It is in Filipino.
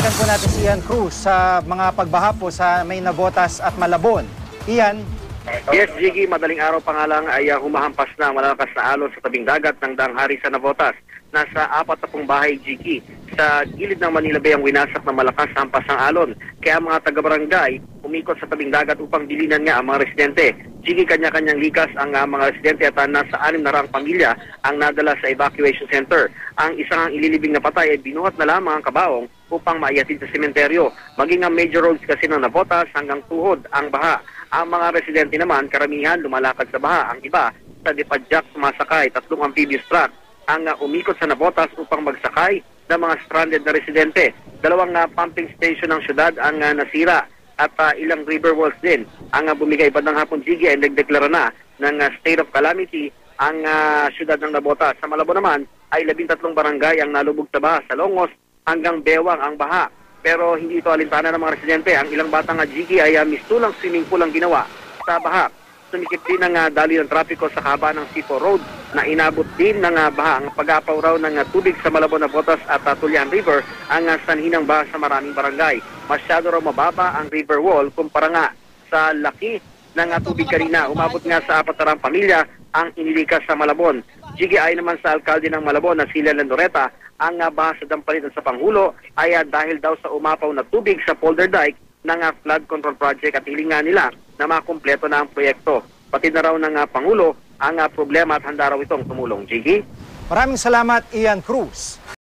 Balikan po natin si Ian Cruz sa mga pagbaha po sa May Navotas at Malabon. Ian? Yes, Jiggy, madaling araw pa nga lang ay humahampas na malalakas na alon sa tabing dagat ng Danghari sa Navotas. Nasa 40 bahay, Jiggy, sa gilid ng Manila Bay ang winasak na malakas na hampas ng alon. Kaya mga taga-barangay umikot sa tabing dagat upang dilinan nga ang mga residente. Jiggy, kanya-kanyang likas ang mga residente at nasa 600 pamilya ang nadala sa evacuation center. Ang isang ililibing na patay ay binuhat na lamang ang kabaong upang maihatid sa sementeryo. Maging ang major roads kasi ng Navotas hanggang tuhod ang baha. Ang mga residente naman, karamihan lumalakad sa baha. Ang iba, sa Dipadjak sumasakay, 3 amphibious truck ang umikot sa Navotas upang magsakay ng mga stranded na residente. 2 pumping station ng syudad ang nasira at ilang river walls din. Ang bumigay bandang hapon, Jiggy, ay nagdeklara na ng state of calamity ang syudad ng Navotas. Sa Malabon naman ay 13 barangay ang nalubog sa baha. Sa Longos hanggang Bewang ang baha. Pero hindi ito alintana ng mga residente. Ang ilang batang Jiggy ay mistulang swimming pool ang ginawa sa baha. Sumikip din ang dali ng trapiko sa haba ng Sipo Road na inabot din ng baha. Ang pag-apaw raw ng tubig sa Malabon, Navotas at Tulyan River ang sanhi ng baha sa maraming barangay. Masyado raw mababa ang river wall kumpara nga sa laki ng tubig kanina. Umabot nga sa 400 pamilya ang inilikas sa Malabon. Jiggy, ay naman sa alkalde ng Malabon na si Leland Loretta, ang baha sa Dampalitan sa Pangulo ay dahil daw sa umapaw na tubig sa Polder Dike ng flood control project at hilingan nila na makumpleto na ang proyekto. Pati na raw ng Pangulo ang problema at handa raw itong tumulong. Jiggy? Maraming salamat, Ian Cruz.